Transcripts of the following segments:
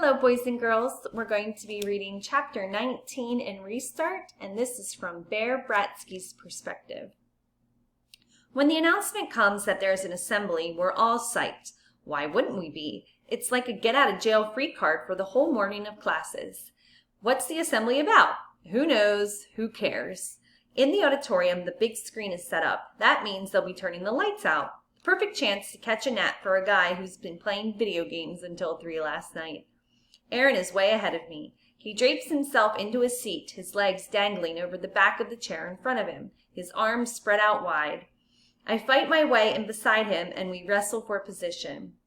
Hello, boys and girls. We're going to be reading chapter 19 in Restart, and this is from Bear Bratsky's perspective. When the announcement comes that there's an assembly, we're all psyched. Why wouldn't we be? It's like a get-out-of-jail-free card for the whole morning of classes. What's the assembly about? Who knows? Who cares? In the auditorium, the big screen is set up. That means they'll be turning the lights out. Perfect chance to catch a nap for a guy who's been playing video games until 3 last night. Aaron is way ahead of me. He drapes himself into a seat, his legs dangling over the back of the chair in front of him, his arms spread out wide. I fight my way in beside him, and we wrestle for position.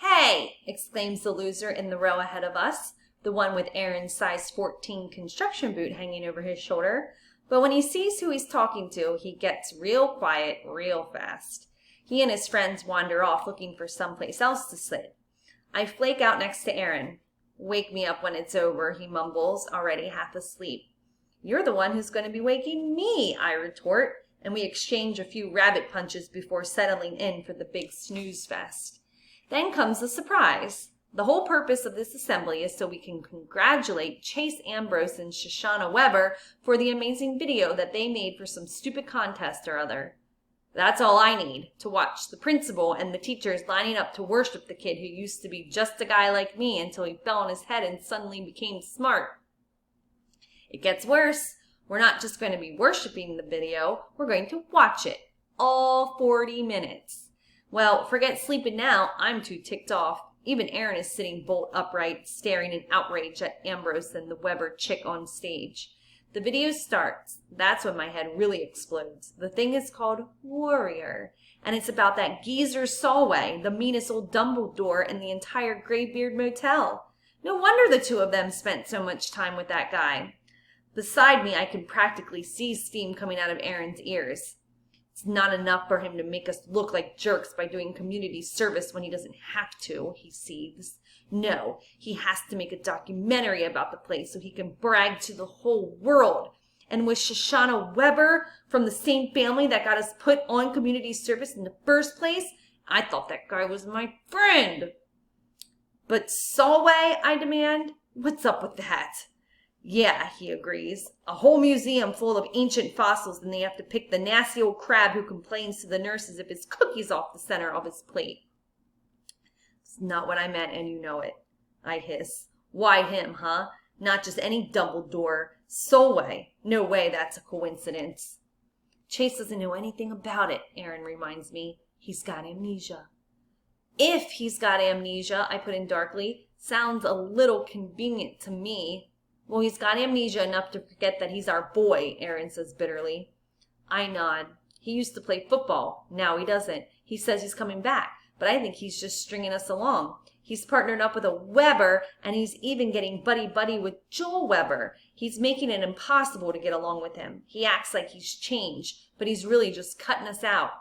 "Hey!" exclaims the loser in the row ahead of us, the one with Aaron's size 14 construction boot hanging over his shoulder. But when he sees who he's talking to, he gets real quiet real fast. He and his friends wander off looking for someplace else to sit. I flake out next to Aaron. "Wake me up when it's over," he mumbles, already half asleep. "You're the one who's going to be waking me," I retort, and we exchange a few rabbit punches before settling in for the big snooze fest. Then comes the surprise. The whole purpose of this assembly is so we can congratulate Chase Ambrose and Shoshana Weber for the amazing video that they made for some stupid contest or other. That's all I need, to watch the principal and the teachers lining up to worship the kid who used to be just a guy like me until he fell on his head and suddenly became smart. It gets worse. We're not just going to be worshiping the video, we're going to watch it. All 40 minutes. Well, forget sleeping now, I'm too ticked off. Even Aaron is sitting bolt upright, staring in outrage at Ambrose and the Weber chick on stage. The video starts. That's when my head really explodes. The thing is called Warrior, and it's about that geezer Solway, the meanest old Dumbledore in the entire Greybeard Motel. No wonder the two of them spent so much time with that guy. Beside me, I can practically see steam coming out of Aaron's ears. It's not enough for him to make us look like jerks by doing community service when he doesn't have to, he seethes. No, he has to make a documentary about the place so he can brag to the whole world. And with Shoshana Weber from the same family that got us put on community service in the first place, I thought that guy was my friend. "But Solway," I demand, "what's up with that?" "Yeah," he agrees. "A whole museum full of ancient fossils, and they have to pick the nasty old crab who complains to the nurses if his cookie's off the center of his plate." "It's not what I meant, and you know it," I hiss. "Why him, huh? Not just any Dumbledore. Solway. No way that's a coincidence." "Chase doesn't know anything about it," Aaron reminds me. "He's got amnesia." "If he's got amnesia," I put in darkly. "Sounds a little convenient to me." "Well, he's got amnesia enough to forget that he's our boy," Aaron says bitterly. I nod. "He used to play football. Now he doesn't. He says he's coming back, but I think he's just stringing us along. He's partnered up with a Weber, and he's even getting buddy-buddy with Joel Weber. He's making it impossible to get along with him. He acts like he's changed, but he's really just cutting us out."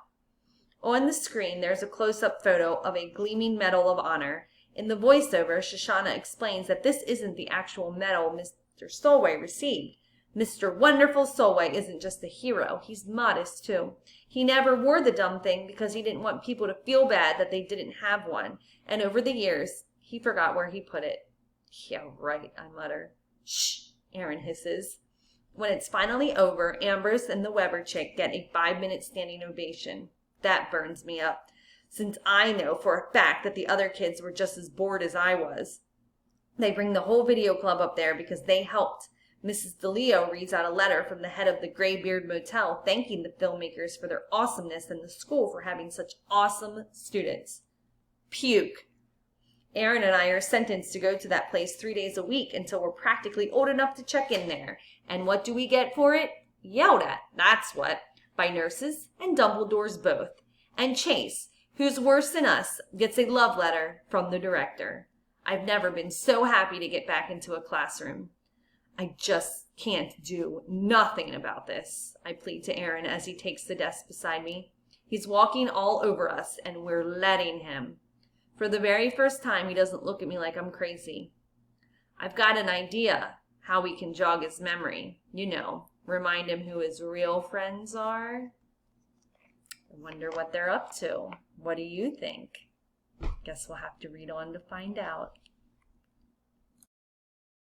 On the screen, there's a close-up photo of a gleaming Medal of Honor. In the voiceover, Shoshana explains that this isn't the actual medal Mr. Solway received. Mr. Wonderful Solway isn't just a hero, he's modest too. He never wore the dumb thing because he didn't want people to feel bad that they didn't have one, and over the years, he forgot where he put it. "Yeah, right," I mutter. "Shh," Aaron hisses. When it's finally over, Ambrose and the Weber chick get a 5-minute standing ovation. That burns me up, since I know for a fact that the other kids were just as bored as I was. They bring the whole video club up there because they helped. Mrs. DeLeo reads out a letter from the head of the Greybeard Motel thanking the filmmakers for their awesomeness and the school for having such awesome students. Puke. Aaron and I are sentenced to go to that place 3 days a week until we're practically old enough to check in there. And what do we get for it? Yelled at, that's what, by nurses and Dumbledores both. And Chase, who's worse than us, gets a love letter from the director. I've never been so happy to get back into a classroom. "I just can't do nothing about this," I plead to Aaron as he takes the desk beside me. He's walking all over us, and we're letting him. For the very first time, he doesn't look at me like I'm crazy. I've got an idea how we can jog his memory. You know, remind him who his real friends are. I wonder what they're up to. What do you think? Guess we'll have to read on to find out.